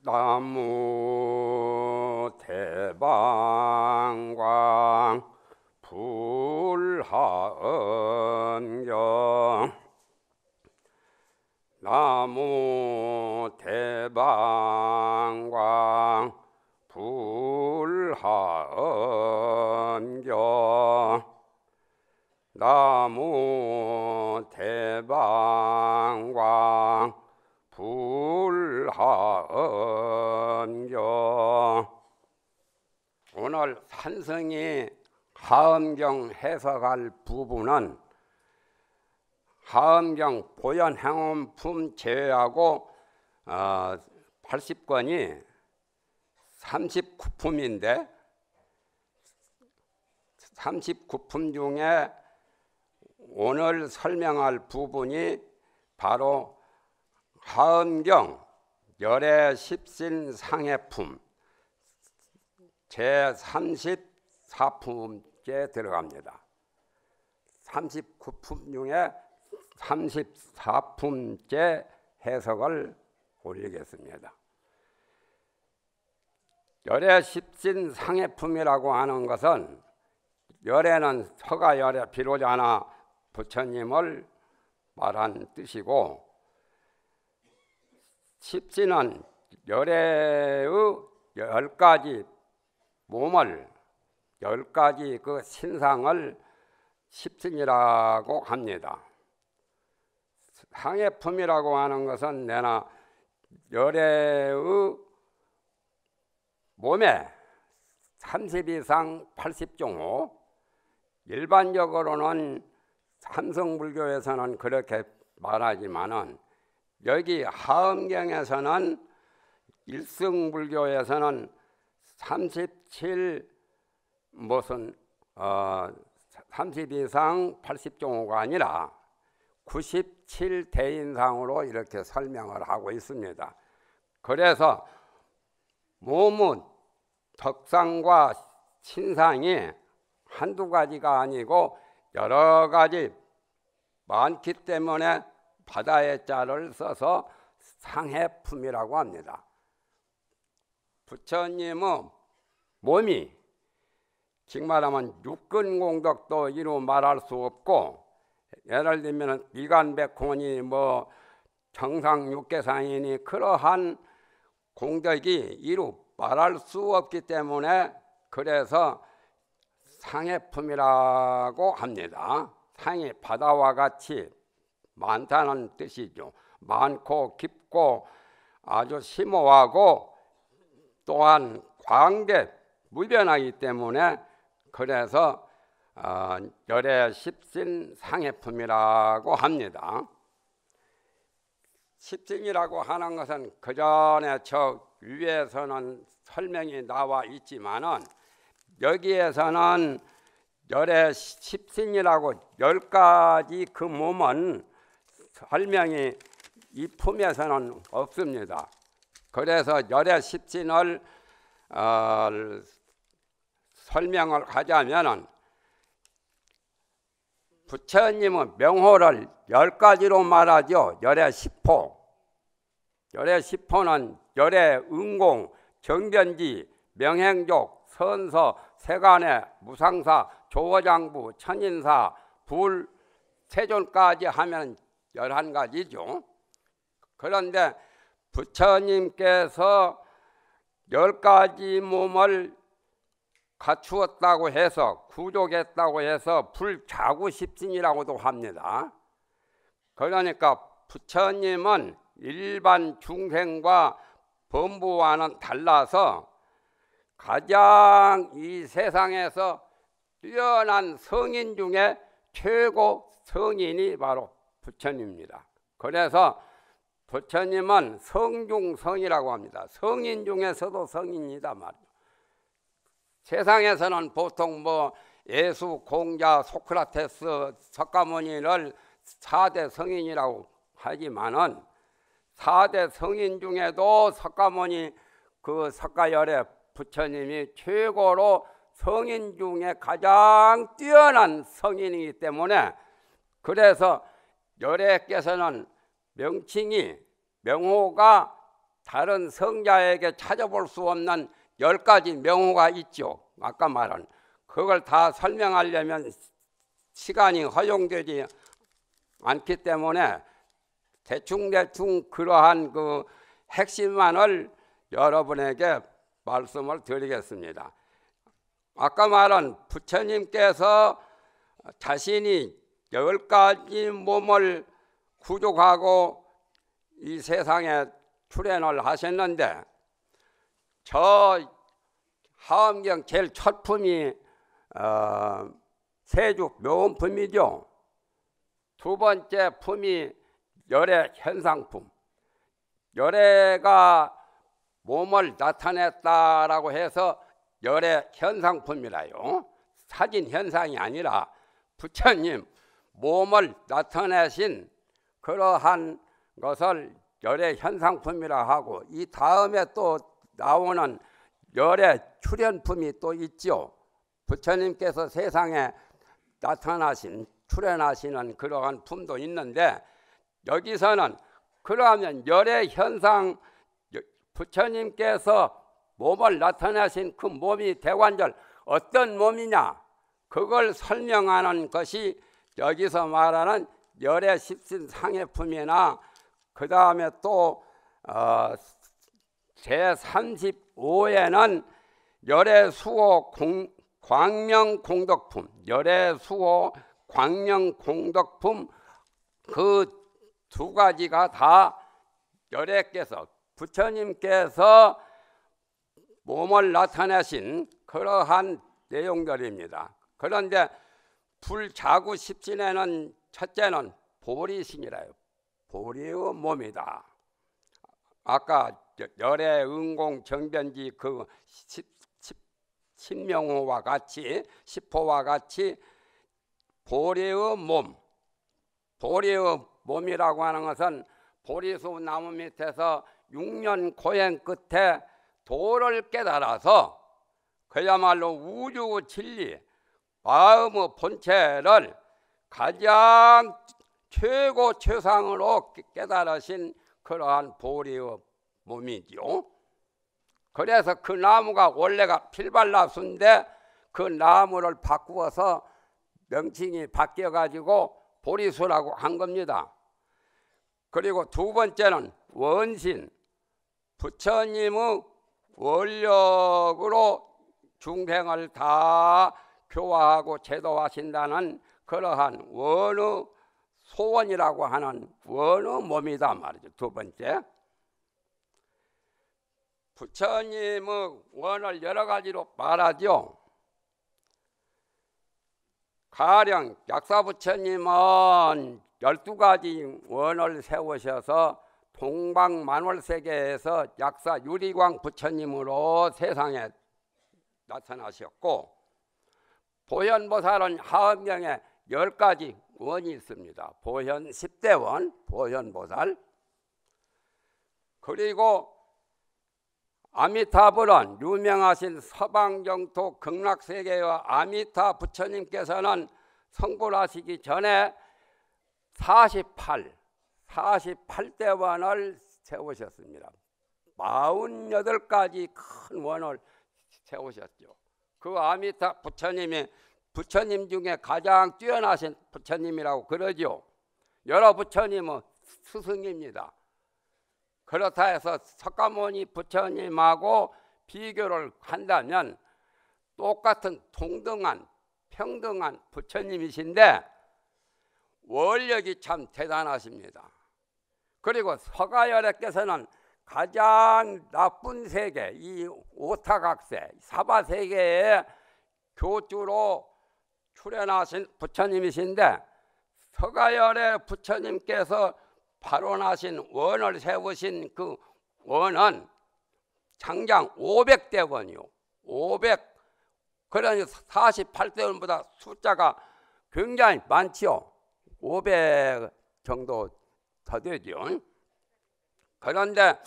나무 대방광 불하은경 나무 대방광 불하은경 나무 대방광 불하은경. 오늘 산성이 하엄경 해석할 부분은 하엄경 보현행원품 제외하고 80권이 39품인데 39품 중에 오늘 설명할 부분이 바로 하엄경 열애 십신 상해품 제34품께 들어갑니다. 39품 중에 34품째 해석을 올리겠습니다. 열애 십신 상해품이라고 하는 것은 열애는 서가열애 비로자나 부처님을 말한 뜻이고, 십신은 열애의 10가지 몸을 10가지 그 신상을 십신이라고 합니다. 상해품이라고 하는 것은 내나 열애의 몸에 32상 80종호, 일반적으로는 삼성불교에서는 그렇게 말하지만은 여기 하엄경에서는 일승불교에서는 37 무슨 32상 80종호가 아니라 97대인상으로 이렇게 설명을 하고 있습니다. 그래서 몸의 덕상과 신상이 한두 가지가 아니고 여러 가지 많기 때문에 바다의 자를 써서 상해품이라고 합니다. 부처님의 몸이 즉 말하면 육근공덕도 이루 말할 수 없고, 예를 들면 미간백혼이 뭐 정상육계상이니 그러한 공덕이 이루 말할 수 없기 때문에 그래서 상해품이라고 합니다. 상이 바다와 같이 많다는 뜻이죠. 많고 깊고 아주 심오하고 또한 광대 무변하기 때문에 그래서 열애 십신 상해품이라고 합니다. 십신이라고 하는 것은 그 전에 저 위에서는 설명이 나와 있지만은 여기에서는 열애 십신이라고 10가지 그 몸은 설명이 이 품에서는 없습니다. 그래서 열애 십신을 설명을 하자면은 부처님은 명호를 10가지로 말하죠. 열애 십호. 열애 십호는 열애 응공, 정변지, 명행족, 선서, 세간의, 무상사, 조어장부, 천인사, 불, 세존까지 하면 11가지죠. 그런데 부처님께서 10가지 몸을 갖추었다고 해서 구족했다고 해서 불자구십신이라고도 합니다. 그러니까 부처님은 일반 중생과 범부와는 달라서 가장 이 세상에서 뛰어난 성인 중에 최고 성인이 바로 부처님입니다. 그래서 부처님은 성중성이라고 합니다. 성인 중에서도 성인이다 말이죠. 세상에서는 보통 뭐 예수, 공자, 소크라테스, 석가모니를 4대 성인이라고 하지만은 4대 성인 중에도 석가모니 그 석가열애 부처님이 최고로 성인 중에 가장 뛰어난 성인이기 때문에 그래서 열애께서는 명칭이 명호가 다른 성자에게 찾아볼 수 없는 10가지 명호가 있죠. 아까 말한 그걸 다 설명하려면 시간이 허용되지 않기 때문에 대충 그러한 그 핵심만을 여러분에게 말씀을 드리겠습니다. 아까 말한 부처님께서 자신이 10가지 몸을 구족하고 이 세상에 출현을 하셨는데, 저 하엄경 제일 첫 품이 세죽 묘음품이죠. 두 번째 품이 열애 현상품. 열애가 몸을 나타냈다라고 해서 열애 현상품이라요. 사진 현상이 아니라 부처님 몸을 나타내신 그러한 것을 열애 현상품이라 하고, 이 다음에 또 나오는 열애 출현품이 또 있죠. 부처님께서 세상에 나타나신 출현하시는 그러한 품도 있는데, 여기서는 그러면 열애 현상, 부처님께서 몸을 나타내신 그 몸이 대관절 어떤 몸이냐, 그걸 설명하는 것이 여기서 말하는 열애 십신상해품이나 그 다음에 또 제35회는 열애수호 광명공덕품, 열애수호 광명공덕품, 그 두 가지가 다 열애께서 부처님께서 몸을 나타내신 그러한 내용들입니다. 그런데 불자구 십신에는 첫째는 보리신이라요. 보리의 몸이다. 아까 열애 응공 정변지 그 신명호와 같이, 십호와 같이 보리의 몸, 보리의 몸이라고 하는 것은 보리수 나무 밑에서 6년 고행 끝에 도를 깨달아서 그야말로 우주 진리, 마음의 본체를 가장 최고 최상으로 깨달으신 그러한 보리의 몸이지요. 그래서 그 나무가 원래가 필발나수인데 그 나무를 바꾸어서 명칭이 바뀌어가지고 보리수라고 한 겁니다. 그리고 두 번째는 원신, 부처님의 원력으로 중생을 다 교화하고 제도하신다는 그러한 원의 소원이라고 하는 원의 몸이다 말이죠. 두 번째, 부처님의 원을 여러 가지로 말하죠. 가령 약사부처님은 12가지 원을 세우셔서 동방만월세계에서 약사 유리광 부처님으로 세상에 나타나셨고, 보현보살은 하엄경에 10가지 원이 있습니다. 보현 10대 원, 보현보살. 그리고 아미타불은 유명하신 서방정토 극락세계의 아미타 부처님께서는 성불하시기 전에 48대 원을 세우셨습니다. 48가지 큰 원을 세우셨죠. 그 아미타 부처님이 부처님 중에 가장 뛰어나신 부처님이라고 그러죠. 여러 부처님은 스승입니다. 그렇다 해서 석가모니 부처님하고 비교를 한다면 똑같은 동등한 평등한 부처님이신데 원력이 참 대단하십니다. 그리고 서가열애께서는 가장 나쁜 세계, 이 오타각세, 사바세계의 교주로 출현하신 부처님이신데, 서가열애 부처님께서 발원하신 원을 세우신 그 원은 장장 500대 원이요. 500. 그러니 48대 원보다 숫자가 굉장히 많지요. 500 정도 더 되죠. 그런데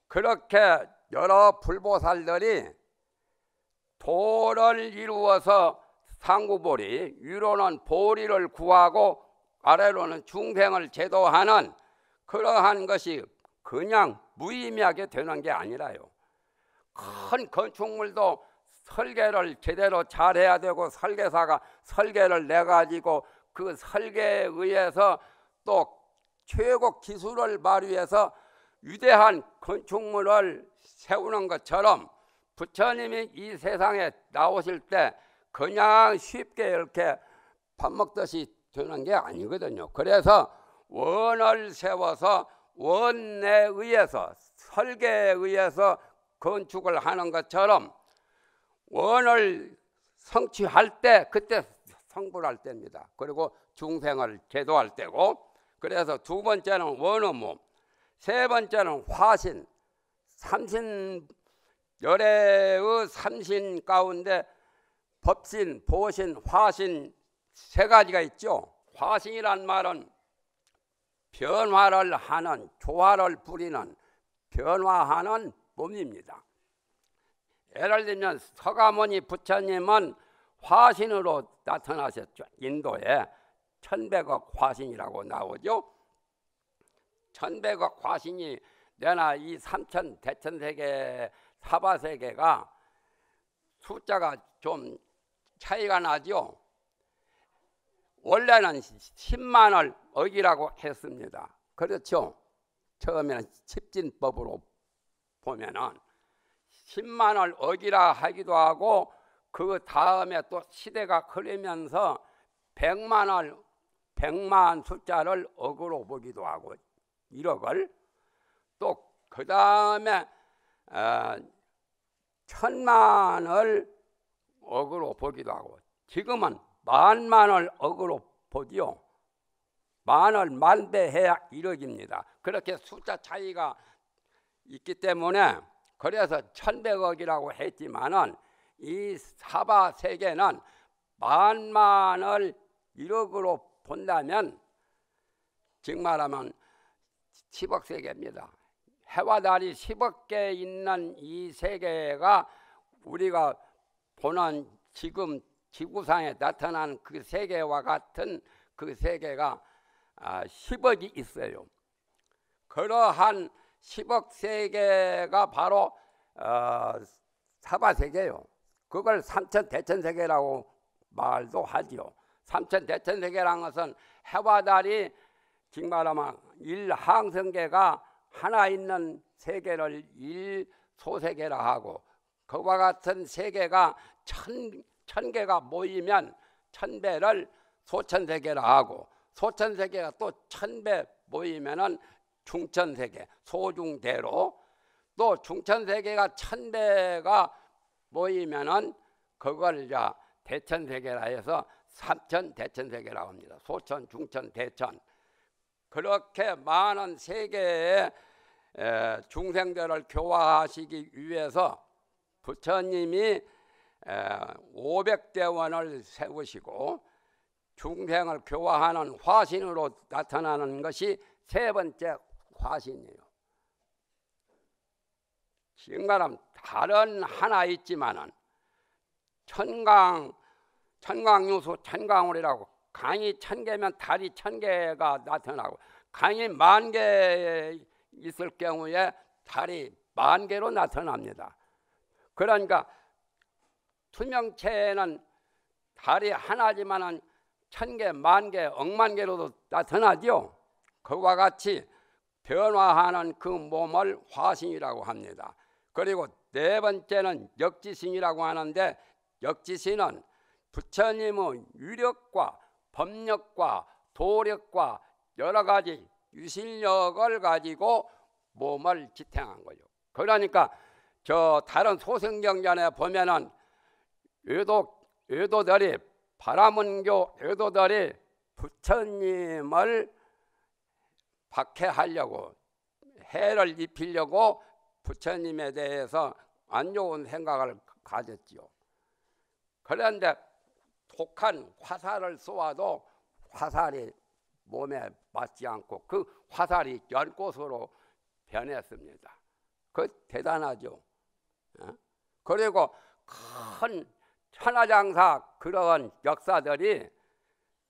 그렇게 여러 불보살들이 도를 이루어서 상구보리, 위로는 보리를 구하고 아래로는 중생을 제도하는 그러한 것이 그냥 무의미하게 되는 게 아니라요. 큰 건축물도 설계를 제대로 잘해야 되고, 설계사가 설계를 내가지고 그 설계에 의해서 또 최고 기술을 발휘해서 위대한 건축물을 세우는 것처럼 부처님이 이 세상에 나오실 때 그냥 쉽게 이렇게 밥 먹듯이 되는 게 아니거든요. 그래서 원을 세워서 원에 의해서, 설계에 의해서 건축을 하는 것처럼 원을 성취할 때, 그때 성불할 때입니다. 그리고 중생을 제도할 때고, 그래서 두 번째는 원어몸, 세 번째는 화신, 삼신, 열애의 삼신 가운데 법신, 보신, 화신 세 가지가 있죠. 화신이란 말은 변화를 하는, 조화를 부리는, 변화하는 몸입니다. 예를 들면 서가모니 부처님은 화신으로 나타나셨죠. 인도에 1100억 화신이라고 나오죠. 1100억 화신이 내나 이 삼천 대천세계, 사바세계가 숫자가 좀 차이가 나죠. 원래는 10만을 억이라고 했습니다. 그렇죠. 처음에는 십진법으로 보면은 10만을 억이라 하기도 하고, 그 다음에 또 시대가 흐르면서 100만 숫자를 억으로 보기도 하고, 1억을 또 그 다음에 1000만을 억으로 보기도 하고, 지금은 10,000,000을 억으로 보지요. 만을 만배해야 1억입니다. 그렇게 숫자 차이가 있기 때문에, 그래서 1100억이라고 했지만은 이 사바 세계는 10,000,000을 1억으로 본다면 즉 말하면 10억 세계입니다. 해와 달이 10억 개 있는 이 세계가 우리가 보는 지금 지구상에 나타난 그 세계와 같은 그 세계가 10억이 있어요. 그러한 10억 세계가 바로 사바세계요. 그걸 삼천대천세계라고 말도 하지요. 삼천대천세계라는 것은 해와 달이 즉 말하면 일항성계가 하나 있는 세계를 일소세계라 하고, 그와 같은 세계가 천 개가 모이면 1000배를 소천세계라 하고, 소천세계가 또 1000배 모이면은 중천세계, 소중대로, 또 중천세계가 1000배가 모이면은 그걸 이제 대천세계라 해서 삼천대천세계라고 합니다. 소천, 중천, 대천. 그렇게 많은 세계의 중생들을 교화하시기 위해서 부처님이 500대원을 세우시고 중생을 교화하는 화신으로 나타나는 것이 세 번째 화신이에요. 지금 말하면 다른 하나 있지만은 천강유수 천강울이라고, 강이 1000개면 달이 1000개가 나타나고, 강이 10,000개 있을 경우에 달이 10,000개로 나타납니다. 그러니까 투명체에는 달이 하나지만은 1000개, 10,000개, 억만 개로도 나타나죠. 그와 같이 변화하는 그 몸을 화신이라고 합니다. 그리고 네 번째는 역지신이라고 하는데, 역지신은 부처님의 위력과 법력과 도력과 여러 가지 유실력을 가지고 몸을 지탱한 거죠. 그러니까 저 다른 소승경전에 보면은 외도들이, 바라문교 외도들이 부처님을 박해하려고, 해를 입히려고 부처님에 대해서 안 좋은 생각을 가졌지요. 그런데 독한 화살을 쏘아도 화살이 몸에 맞지 않고 그 화살이 연꽃으로 변했습니다. 그 대단하죠. 그리고 큰 천하장사 그런 역사들이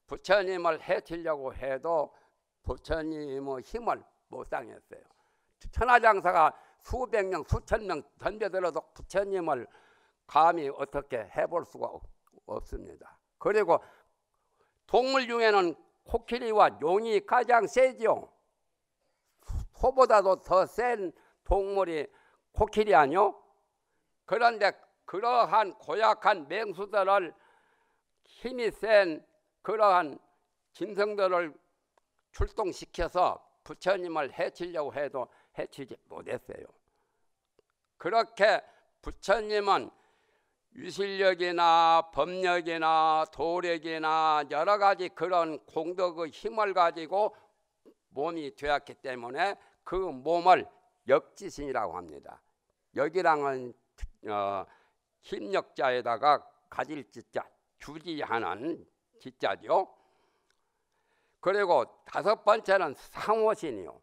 부처님을 해치려고 해도 부처님의 힘을 못 당했어요. 천하장사가 수백 명, 수천 명 덤벼들어도 부처님을 감히 어떻게 해볼 수가 없습니다. 그리고 동물 중에는 코끼리와 용이 가장 세죠. 소보다도 더 센 동물이 코끼리 아니요? 그런데 그러한 고약한 맹수들을 힘이 센 그러한 짐승들을 출동시켜서 부처님을 해치려고 해도 해치지 못했어요. 그렇게 부처님은 유실력이나 법력이나 도력이나 여러 가지 그런 공덕의 힘을 가지고 몸이 되었기 때문에 그 몸을 역지신이라고 합니다. 역이랑은 힘력자에다가 가질 지자, 주지하는 지자죠. 그리고 다섯 번째는 상호신이요.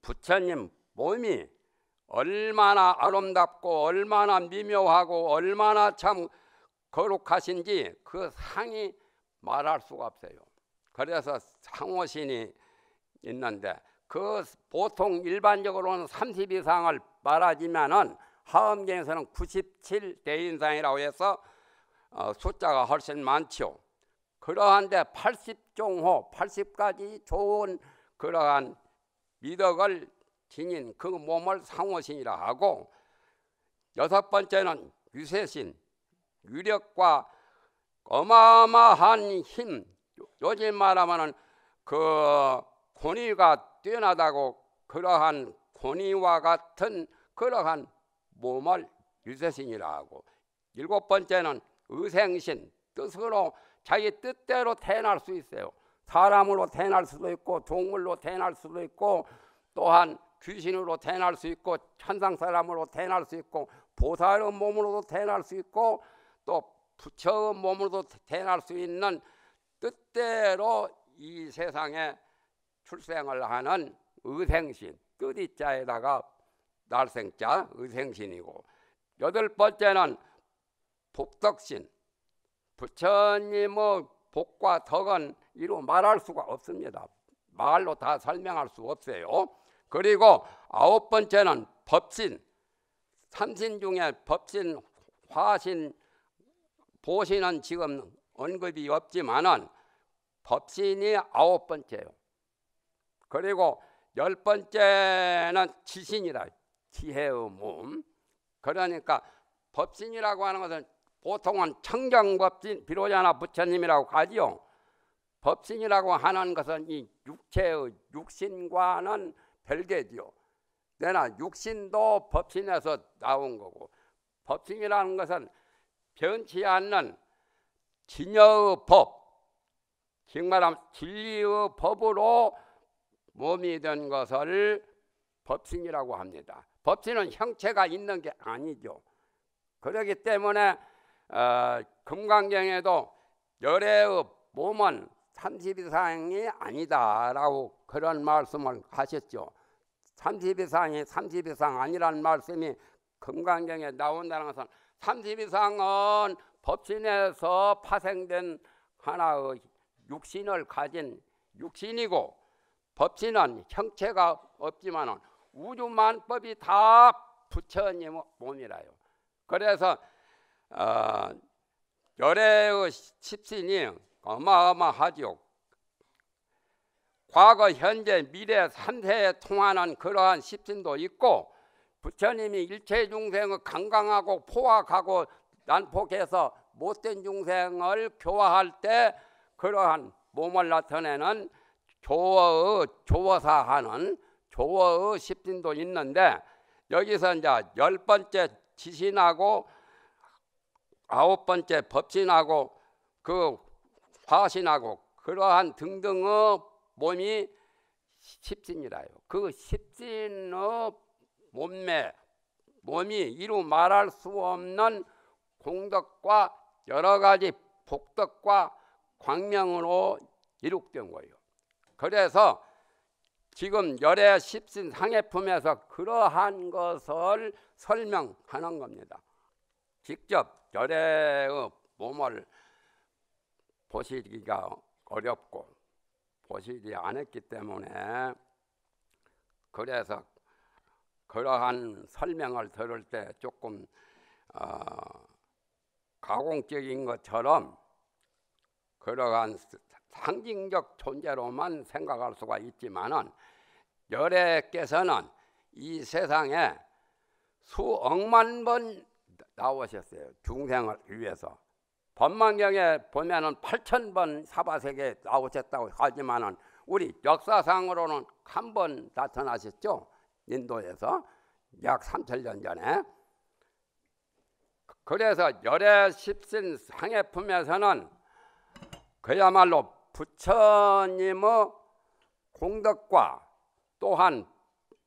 부처님 몸이 얼마나 아름답고 얼마나 미묘하고 얼마나 참 거룩하신지 그 상이 말할 수가 없어요. 그래서 상호신이 있는데 그 보통 일반적으로는 30 이상을 말하지만은 하엄경에서는 97 대인상이라고 해서 숫자가 훨씬 많죠. 그러한데 80종호, 80가지 좋은 그러한 미덕을 지닌 그 몸을 상호신이라 하고, 여섯 번째는 유세신, 유력과 어마어마한 힘, 요즘 말하면은 그 권위가 뛰어나다고 그러한 권위와 같은 그러한 몸을 유세신이라 하고, 일곱 번째는 의생신, 뜻으로 자기 뜻대로 태어날 수 있어요. 사람으로 태어날 수도 있고 동물로 태어날 수도 있고 또한 귀신으로 태어날 수 있고 천상 사람으로 태어날 수 있고 보살의 몸으로도 태어날 수 있고 또 부처의 몸으로도 태어날 수 있는 뜻대로 이 세상에 출생을 하는 의생신, 뜻이자에다가 날생자 의생신이고, 여덟 번째는 복덕신, 부처님의 복과 덕은 이루 말할 수가 없습니다. 말로 다 설명할 수 없어요. 그리고 아홉 번째는 법신, 삼신 중에 법신, 화신, 보신은 지금 언급이 없지만은 법신이 아홉 번째요. 그리고 열 번째는 지신이라, 지혜의 몸. 그러니까 법신이라고 하는 것은 보통은 청정법신, 비로자나 부처님이라고 하지요. 법신이라고 하는 것은 이 육체의 육신과는 별개지요. 내나 육신도 법신에서 나온 거고, 법신이라는 것은 변치 않는 진여의 법, 즉 말하면 진리의 법으로 몸이 된 것을 법신이라고 합니다. 법신은 형체가 있는 게 아니죠. 그렇기 때문에 금강경에도 열애의 몸은 30 이상이 아니다라고 그런 말씀을 하셨죠. 30 이상이 30 이상 아니라는 말씀이 금강경에 나온다는 것은 30 이상은 법신에서 파생된 하나의 육신을 가진 육신이고, 법신은 형체가 없지만 우주만법이 다 부처님의 몸이라요. 그래서 열애의 십신이 어마어마하죠. 과거, 현재, 미래 3세에 통하는 그러한 십신도 있고, 부처님이 일체 중생을 강강하고 포악하고 난폭해서 못된 중생을 교화할 때 그러한 몸을 나타내는 조어사하는 조어의 십신도 있는데, 여기서 이제 열 번째 지신하고 아홉 번째 법신하고 그 화신하고 그러한 등등의 몸이 십신이라요. 그 십신의 몸이 이루 말할 수 없는 공덕과 여러 가지 복덕과 광명으로 이룩된 거예요. 그래서 지금 열애 십신 상해품에서 그러한 것을 설명하는 겁니다. 직접 열애의 몸을 보시기가 어렵고 보시지 않았기 때문에 그래서 그러한 설명을 들을 때 조금 가공적인 것처럼 그러한 상징적 존재로만 생각할 수가 있지만은 열애께서는 이 세상에 수억만 번 나오셨어요. 중생을 위해서. 법만경에 보면은 8,000번 사바세계에 나오셨다고 하지만은 우리 역사상으로는 한 번 나타나셨죠. 인도에서 약 3,000년 전에. 그래서 열애 십신 상해품에서는 그야말로 부처님의 공덕과 또한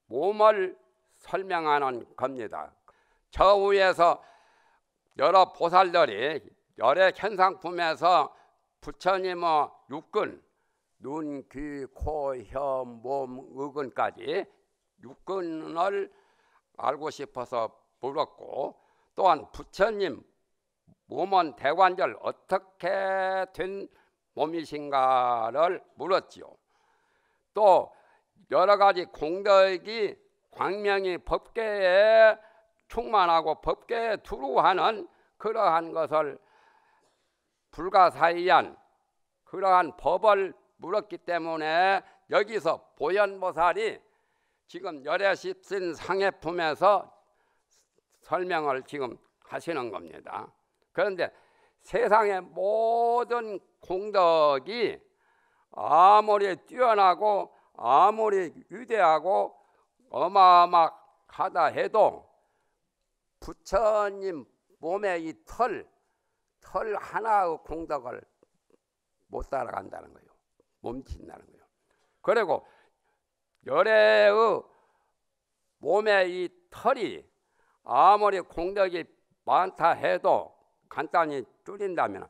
몸을 설명하는 겁니다. 저 위에서 여러 보살들이 열애 현상품에서 부처님의 육근, 눈, 귀, 코, 혀, 몸, 의근까지 육근을 알고 싶어서 물었고, 또한 부처님 몸은 대관절 어떻게 된 몸이신가를 물었지요. 또 여러 가지 공덕이 광명이 법계에 충만하고 법계에 두루하는 그러한 것을 불가사의한 그러한 법을 물었기 때문에 여기서 보현보살이 지금 열애십신 상해품에서 설명을 지금 하시는 겁니다. 그런데 세상의 모든 공덕이 아무리 뛰어나고 아무리 위대하고 어마어마하다 해도 부처님 몸의 이 털 하나의 공덕을 못 따라간다는 거예요. 몸친다는 거예요. 그리고 열애의 몸의 이 털이 아무리 공덕이 많다 해도 간단히 줄인다면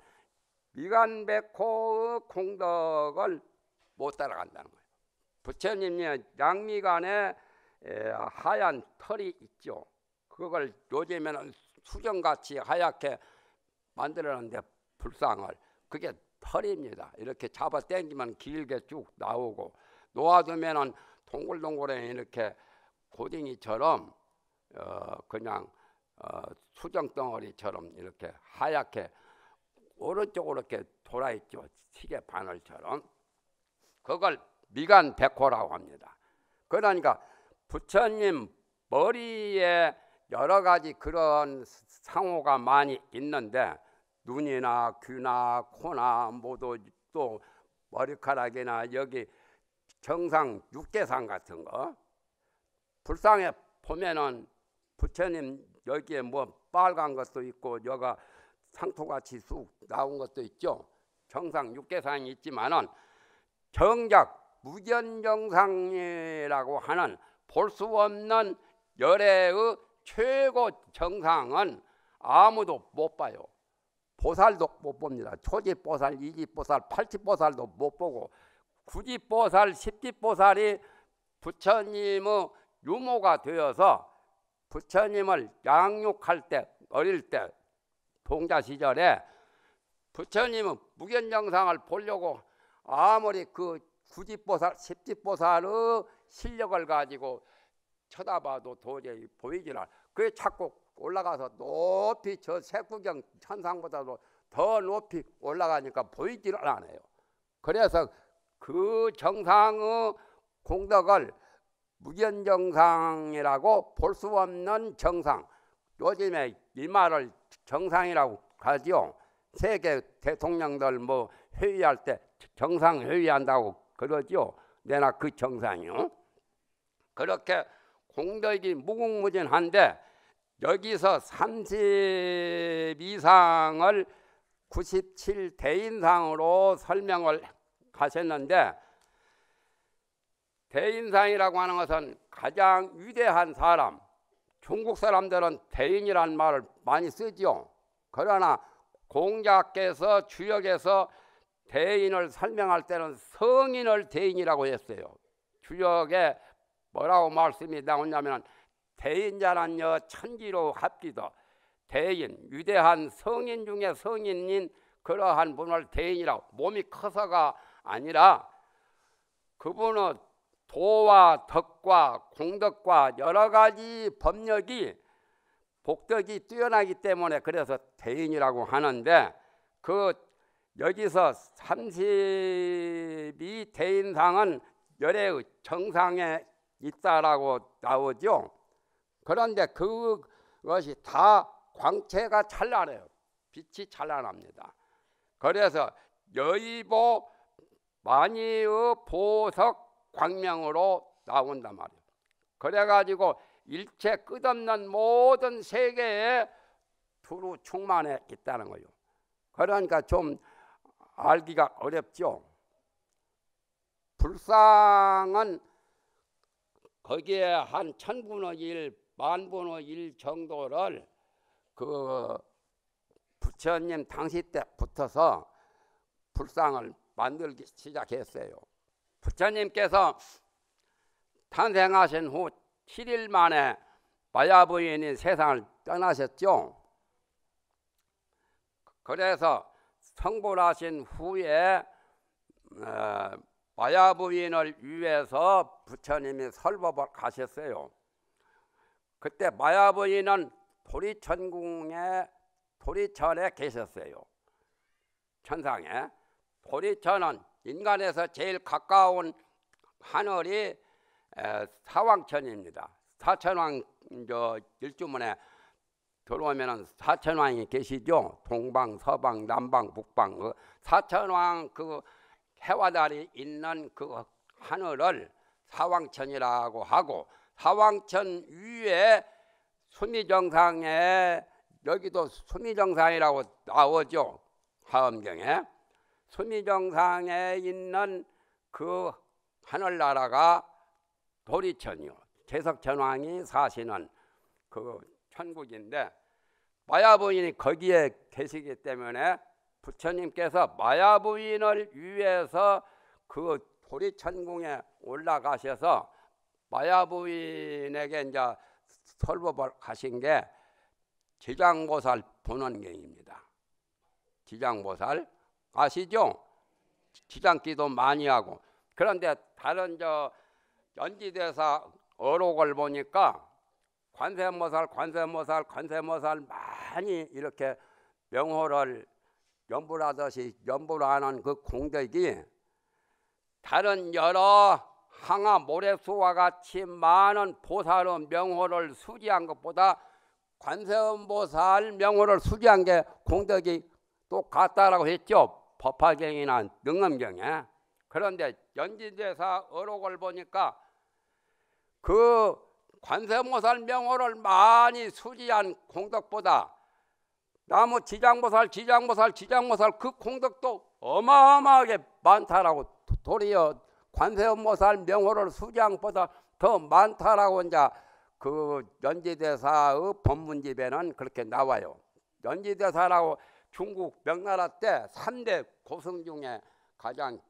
미간백호의 공덕을 못 따라간다는 거예요. 부처님이 양미간에 하얀 털이 있죠. 그걸 요즘에는 수정같이 하얗게 만들었는데 불상을, 그게 털입니다. 이렇게 잡아 당기면 길게 쭉 나오고 놓아두면은 동글동글해 이렇게 고딩이처럼 그냥 수정덩어리처럼 이렇게 하얗게 오른쪽으로 이렇게 돌아있죠. 시계 바늘처럼. 그걸 미간백호라고 합니다. 그러니까 부처님 머리에 여러 가지 그런 상호가 많이 있는데 눈이나 귀나 코나 모두 또 머리카락이나 여기 정상 육개상 같은 거 불상에 보면은 부처님 여기에 뭐 빨간 것도 있고 여가 상토같이 쑥 나온 것도 있죠. 정상 육개상이 있지만은 정작 무견정상이라고 하는 볼 수 없는 열애의 최고 정상은 아무도 못 봐요. 보살도 못 봅니다. 초지보살, 이지보살, 팔지보살도 못 보고 구지보살, 십지보살이 부처님의 유모가 되어서 부처님을 양육할 때, 어릴 때 동자 시절에 부처님은 무견정상을 보려고 아무리 그 구지보살, 십지보살의 실력을 가지고 쳐다봐도 도저히 보이질 않아요. 그게 자꾸 올라가서 높이 저 색구경 천상보다도 더 높이 올라가니까 보이질 않아요. 그래서 그 정상의 공덕을 무견정상이라고 볼 수 없는 정상, 요즘에 이 말을 정상이라고 하죠. 세계 대통령들 뭐 회의할 때 정상 회의한다고 그러죠. 내나 그 정상이요. 그렇게 공덕이 무궁무진한데 여기서 30 이상을 97 대인상으로 설명을 하셨는데, 대인상이라고 하는 것은 가장 위대한 사람, 중국 사람들은 대인이라는 말을 많이 쓰죠. 그러나 공자께서 주역에서 대인을 설명할 때는 성인을 대인이라고 했어요. 주역에 뭐라고 말씀이 나오냐면 대인자란여 천지로 합기도, 대인, 위대한 성인 중에 성인인 그러한 분을 대인이라고, 몸이 커서가 아니라 그분은 도와 덕과 공덕과 여러 가지 법력이 복덕이 뛰어나기 때문에 그래서 대인이라고 하는데, 그 여기서 32 대인상은 열의 정상에 있다라고 나오죠. 그런데 그것이 다 광채가 찬란해요. 빛이 찬란합니다. 그래서 여의보 만이의 보석 광명으로 나온단 말이에요. 그래가지고 일체 끝없는 모든 세계에 두루 충만해 있다는 거예요. 그러니까 좀 알기가 어렵죠. 불상은 거기에 한 1000분의 1, 10,000분의 1 정도를 그 부처님 당시 때 붙어서 불상을 만들기 시작했어요. 부처님께서 탄생하신 후 7일 만에 마야부인이 세상을 떠나셨죠. 그래서 성불하신 후에 마야부인을 위해서 부처님이 설법을 가셨어요. 그때 마야부인은 도리천에 계셨어요. 천상에. 도리천은 인간에서 제일 가까운 하늘이 사왕천입니다. 사천왕 일주문에 들어오면은 사천왕이 계시죠. 동방, 서방, 남방, 북방. 그 사천왕 그 해와 달이 있는 그 하늘을 사왕천이라고 하고, 사왕천 위에 수미정상에, 여기도 수미정상이라고 나오죠. 화엄경에. 수미정상에 있는 그 하늘나라가 도리천이요. 제석천왕이 사시는 그 천국인데, 마야부인이 거기에 계시기 때문에 부처님께서 마야부인을 위해서 그 도리천궁에 올라가셔서 마야부인에게 이제 설법을 하신 게 지장보살 본원경입니다. 지장보살 아시죠? 지장기도 많이 하고. 그런데 다른 연지대사 어록을 보니까 관세음보살 많이 이렇게 명호를 연불하듯이 연불하는 그 공덕이 다른 여러 항아 모래수와 같이 많은 보살의 명호를 수지한 것보다 관세음보살 명호를 수지한 게 공덕이 또 같다라고 했죠. 법화경이나 능엄경에. 그런데 연지대사 어록을 보니까 그 관세음보살 명호를 많이 수지한 공덕보다 나무 지장보살 그 공덕도 어마어마하게 많다라고, 도리어 관세음보살 명호를 수지한 것보다 더 많다라고 이제 그 연지대사의 법문집에는 그렇게 나와요. 연지대사라고 중국 명나라 때 3대 고승 중에 가장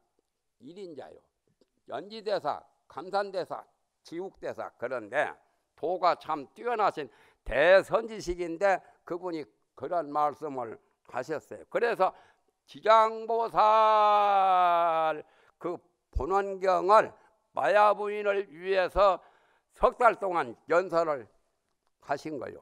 1인자요. 연지대사, 감산대사, 지국대사. 그런데 도가 참 뛰어나신 대선지식인데 그분이 그런 말씀을 하셨어요. 그래서 지장보살 그 본원경을 마야부인을 위해서 석 달 동안 연설을 하신 거예요.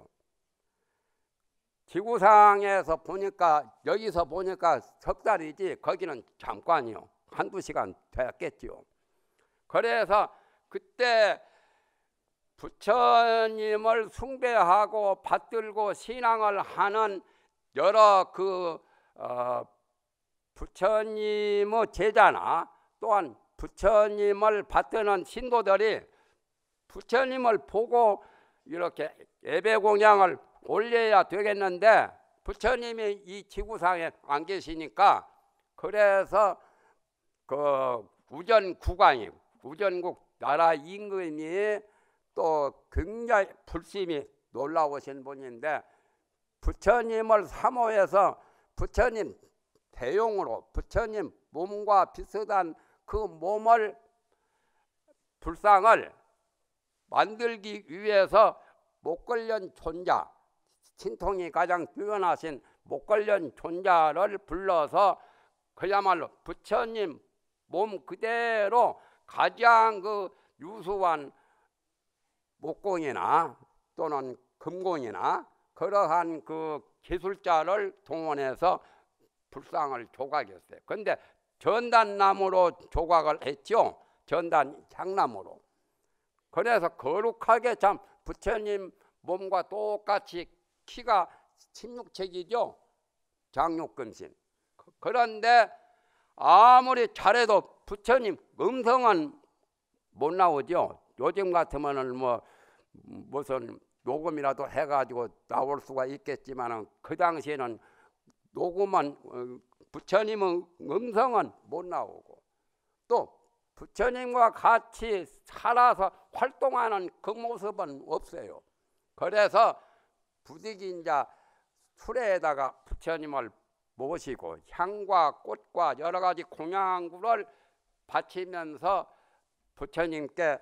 지구상에서 보니까, 여기서 보니까 석 달이지 거기는 잠깐이요. 한두 시간 됐겠지요. 그래서 그때 부처님을 숭배하고 받들고 신앙을 하는 여러 그 부처님의 제자나 또한 부처님을 받드는 신도들이 부처님을 보고 이렇게 예배 공양을 올려야 되겠는데 부처님이 이 지구상에 안 계시니까, 그래서 그 우전국 나라 임금이 또 굉장히 불심이 놀라우신 분인데 부처님을 사모해서 부처님 대용으로 부처님 몸과 비슷한 그 몸을 불상을 만들기 위해서 목걸련 존자, 신통이 가장 뛰어나신 목걸련 존자를 불러서 그야말로 부처님 몸 그대로 가장 그 유수한 목공이나 또는 금공이나 그러한 그 기술자를 동원해서 불상을 조각했어요. 그런데 전단나무로 조각을 했죠. 전단 향나무로. 그래서 거룩하게 참 부처님 몸과 똑같이 키가 16척이죠. 장육근신. 그런데 아무리 잘해도 부처님 음성은 못 나오죠. 요즘 같으면은 뭐 무슨 녹음이라도 해가지고 나올 수가 있겠지만은 그 당시에는 녹음은 부처님의 음성은 못 나오고 또 부처님과 같이 살아서 활동하는 그 모습은 없어요. 그래서 부득이 이제 수레에다가 부처님을 모시고 향과 꽃과 여러 가지 공양구를 바치면서 부처님께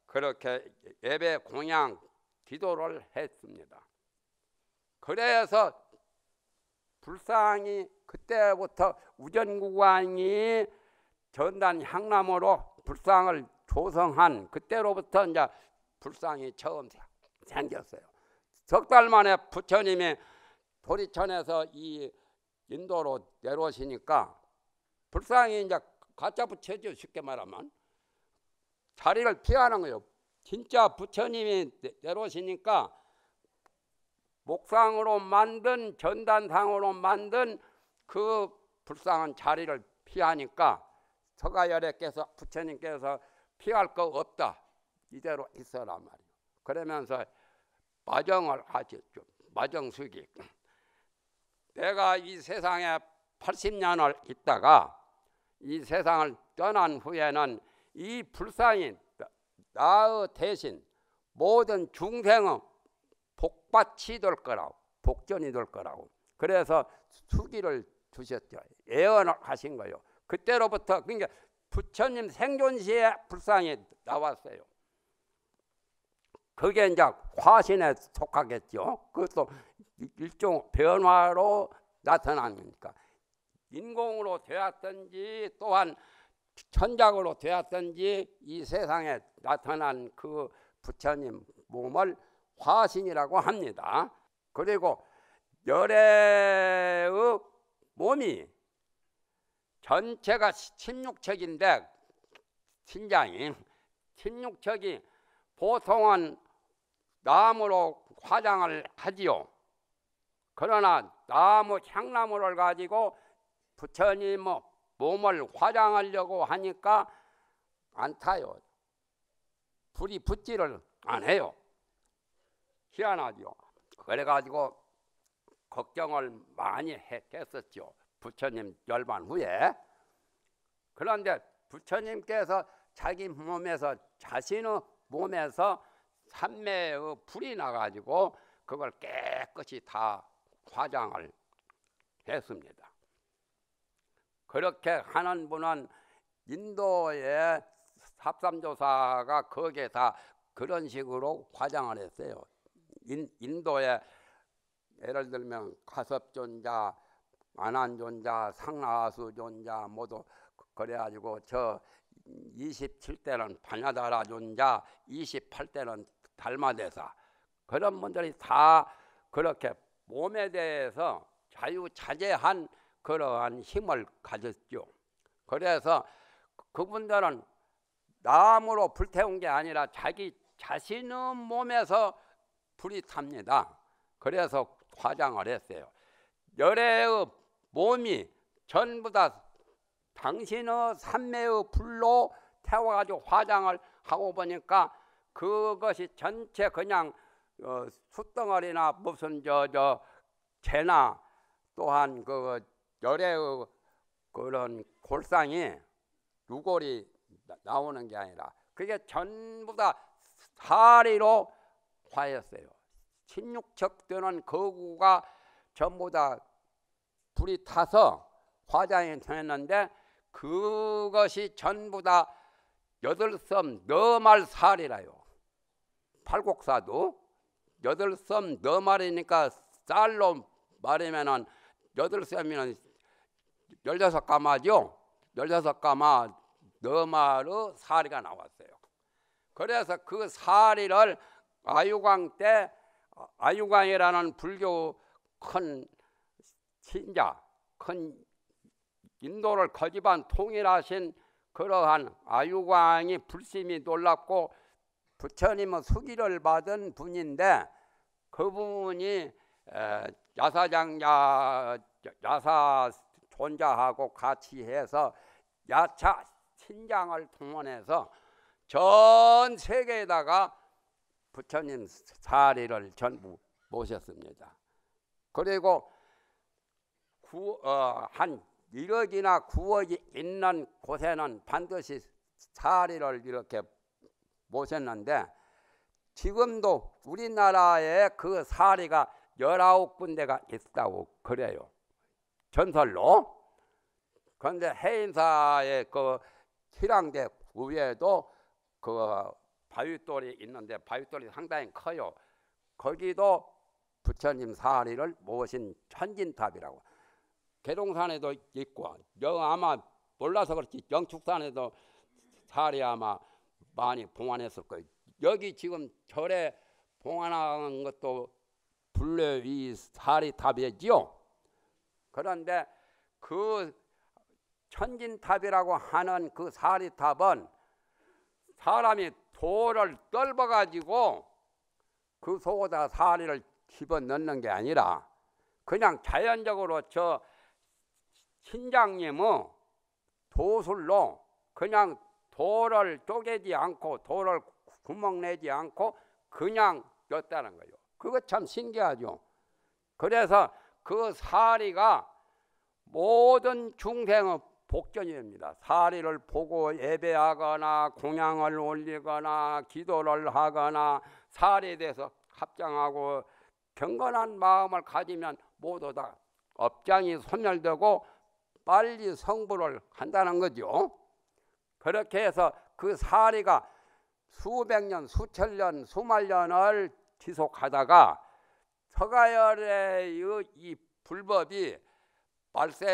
그렇게 예배 공양 기도를 했습니다. 그래서 불상이 그때부터 우전국왕이 전단 향나무로 불상을 조성한 그때로부터 이제 불상이 처음 생겼어요. 석 달 만에 부처님이 도리천에서 이 인도로 내려오시니까 불상이 이제 가짜 부처죠. 쉽게 말하면 자리를 피하는 거예요. 진짜 부처님이 내려오시니까 목상으로 만든 전단상으로 만든 그 불상은 자리를 피하니까 서가열애께서 부처님께서 피할 거 없다 이대로 있어라 말이에요. 그러면서 마정을 하셨죠. 마정수기. 내가 이 세상에 80년을 있다가 이 세상을 떠난 후에는 이 불상이 나의 대신 모든 중생의 복밭이 될 거라고, 복전이 될 거라고. 그래서 수기를 주셨죠. 예언을 하신 거예요. 그때로부터 그러니까 부처님 생존 시에 불상이 나왔어요. 그게 이제 화신에 속하겠죠. 그것도 일종 변화로 나타나니까 인공으로 되었든지 또한 천작으로 되었든지 이 세상에 나타난 그 부처님 몸을 화신이라고 합니다. 그리고 열애의 몸이 전체가 16척인데 신장이 16척이 보통은 나무로 화장을 하지요. 그러나 나무 향나무를 가지고 부처님 몸을 화장하려고 하니까 안 타요. 불이 붙지를 안 해요. 희한하죠. 그래가지고 걱정을 많이 했었죠. 부처님 열반 후에. 그런데 부처님께서 자기 몸에서 자신의 몸에서 삼매의 불이 나가지고 그걸 깨끗이 다 화장을 했습니다. 그렇게 하는 분은 인도의 삽삼조사가 거기에 다 그런 식으로 화장을 했어요. 인도에 예를 들면 가섭존자, 안한존자, 상하수존자 모두 그래가지고 저 27대는 바냐다라존자, 28대는 달마대사 그런 분들이 다 그렇게 몸에 대해서 자유자재한 그러한 힘을 가졌죠. 그래서 그분들은 나무로 불태운 게 아니라 자기 자신의 몸에서 불이 탑니다. 그래서 화장을 했어요. 열애의 몸이 전부 다 당신의 삼매의 불로 태워가지고 화장을 하고 보니까 그것이 전체 그냥 숯덩어리나 무슨 재나 또한 그 열애의 그런 골상이 유골이 나오는 게 아니라 그게 전부 다 사리로 화였어요. 16척 되는 거구가 전부 다 불이 타서 화장이 됐는데 그것이 전부 다 8섬 너말 살이라요. 팔곡사도 8섬 너말이니까 쌀로 말하면은 8섬이면 16가마죠. 16가마 너마르 사리가 나왔어요. 그래서 그 사리를 아유광 때, 아유광이라는 불교 큰 신자, 큰 인도를 거집한 통일하신 그러한 아유광이 불심이 놀랍고 부처님의 수기를 받은 분인데, 그분이 야사 존자하고 같이 해서 야차 신장을 동원해서 전 세계에다가 부처님 사리를 전부 모셨습니다. 그리고 한 1억이나 9억이 있는 곳에는 반드시 사리를 이렇게 모셨는데, 지금도 우리나라에 그 사리가 19군데가 있다고 그래요, 전설로. 그런데 해인사의 그 희랑대 위에도 그 바윗돌이 있는데, 바윗돌이 상당히 커요. 거기도 부처님 사리를 모신 천진탑이라고. 계룡산에도 있고, 아마 몰라서 그렇지 영축산에도 사리 아마 많이 봉안했을 거예요. 여기 지금 절에 봉안한 것도 불려 이 사리탑이지요. 그런데 그 천진탑이라고 하는 그 사리탑은 사람이 돌을 떨궈 가지고 그 속에다 사리를 집어넣는 게 아니라 그냥 자연적으로 저 신장님의 도술로 그냥 돌을 쪼개지 않고 돌을 구멍 내지 않고 그냥 였다는 거예요. 그거 참 신기하죠. 그래서 그 사리가 모든 중생의 복전입니다. 사리를 보고 예배하거나 공양을 올리거나 기도를 하거나 사리에 대해서 합장하고 경건한 마음을 가지면 모두 다 업장이 소멸되고 빨리 성불을 한다는 거죠. 그렇게 해서 그 사리가 수백 년, 수천 년, 수만 년을 지속하다가 서가열의 이 불법이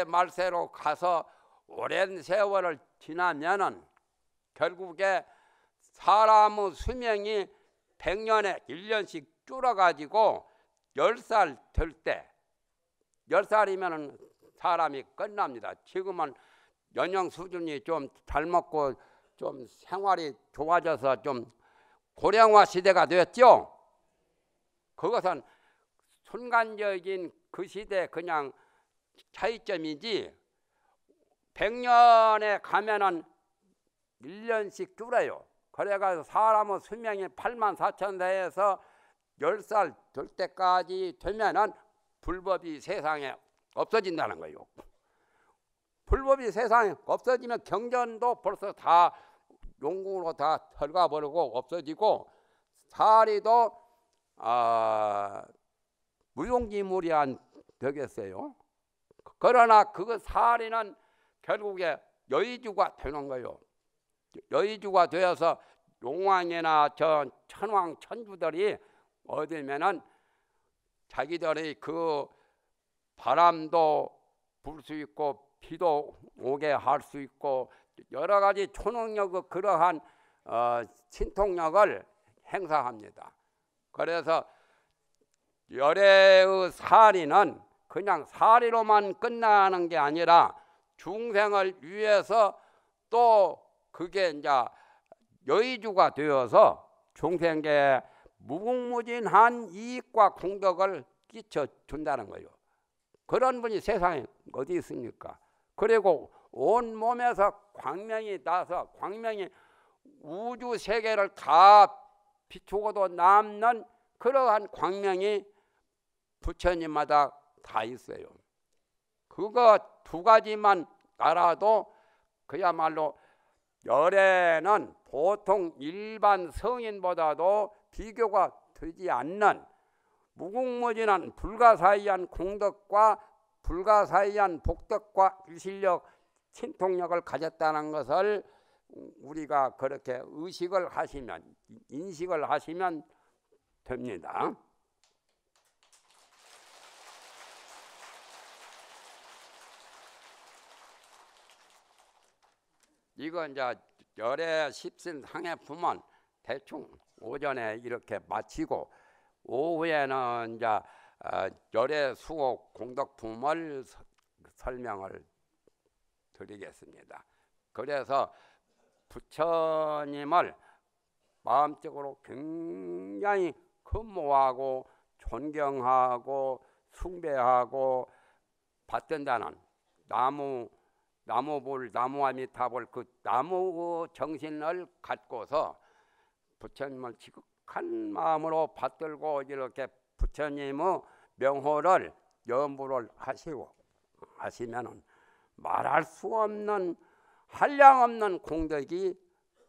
말세로 가서 오랜 세월을 지나면은 결국에 사람의 수명이 100년에 1년씩 줄어가지고 10살 될 때, 10살이면은 사람이 끝납니다. 지금은 연령 수준이 좀 잘 먹고 좀 생활이 좋아져서 좀 고령화 시대가 되었죠. 그것은 순간적인 그 시대 그냥 차이점이지 100년에 가면은 1년씩 줄어요. 그래가지고 사람의 수명이 84,000대에서 10살 될 때까지 되면은 불법이 세상에 없어진다는 거예요. 불법이 세상에 없어지면 경전도 벌써 다 용궁으로 다 털가 버리고 없어지고 사리도 무용지물이 되겠어요. 그러나 그 사리는 결국에 여의주가 되는 거예요. 여의주가 되어서 용왕이나 저 천왕 천주들이 얻으면은 자기들의 그 바람도 불 수 있고 비도 오게 할 수 있고 여러 가지 초능력 그러한 신통력을 행사합니다. 그래서 열애의 사리는 그냥 사리로만 끝나는 게 아니라 중생을 위해서 또 그게 이제 여의주가 되어서 중생에게 무궁무진한 이익과 공덕을 끼쳐 준다는 거예요. 그런 분이 세상에 어디 있습니까? 그리고 온 몸에서 광명이 나서 광명이 우주 세계를 다 비추고도 남는 그러한 광명이 부처님마다 다 있어요. 그거 두 가지만 알아도 그야말로 열애는 보통 일반 성인보다도 비교가 되지 않는 무궁무진한 불가사의한 공덕과 불가사의한 복덕과 일실력, 신통력을 가졌다는 것을 우리가 그렇게 의식을 하시면, 인식을 하시면 됩니다. 이거 이제 열애 십신 상해 품은 대충 오전에 이렇게 마치고 오후에는 이제 열애 수호 공덕품을 설명을 드리겠습니다. 그래서 부처님을 마음적으로 굉장히 흠모하고 존경하고 숭배하고 받든다는 나무불 나무아미타불 그 나무 정신을 갖고서 부처님을 지극한 마음으로 받들고 이렇게 부처님의 명호를 염불을 하시면은 말할 수 없는 한량없는 공덕이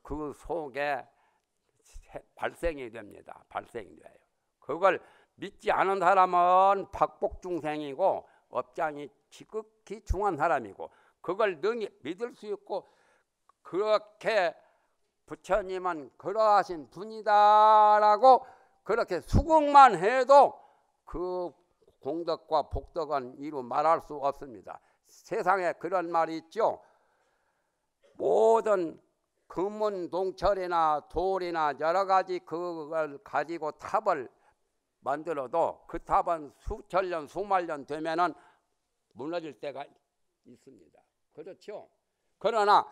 그 속에 발생이 됩니다. 발생이 돼요. 그걸 믿지 않은 사람은 박복중생이고 업장이 지극히 중한 사람이고 그걸 능히 믿을 수 있고 그렇게 부처님은 그러하신 분이다라고 그렇게 수긍만 해도 그 공덕과 복덕은 이루 말할 수 없습니다. 세상에 그런 말이 있죠. 모든 금은 동철이나 돌이나 여러 가지 그걸 가지고 탑을 만들어도 그 탑은 수천 년 수만 년 되면은 무너질 때가 있습니다. 그렇죠? 그러나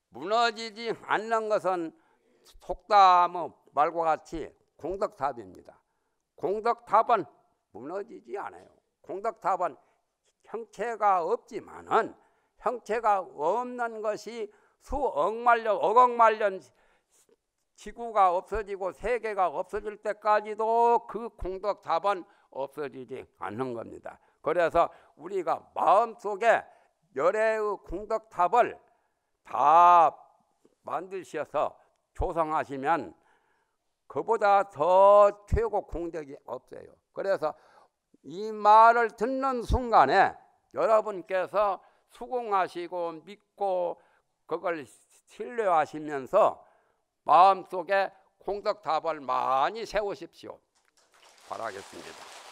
무너지지 않는 것은 속담의 말과 같이 공덕탑입니다. 공덕탑은 무너지지 않아요. 공덕탑은 형체가 없지만은 형체가 없는 것이 억억만 년 지구가 없어지고 세계가 없어질 때까지도 그 공덕탑은 없어지지 않는 겁니다. 그래서 우리가 마음속에 열애의 공덕탑을 다 만드셔서 조성하시면 그보다 더 최고 공덕이 없어요. 그래서 이 말을 듣는 순간에 여러분께서 수긍하시고 믿고 그걸 신뢰하시면서 마음속에 공덕탑을 많이 세우십시오. 바라겠습니다.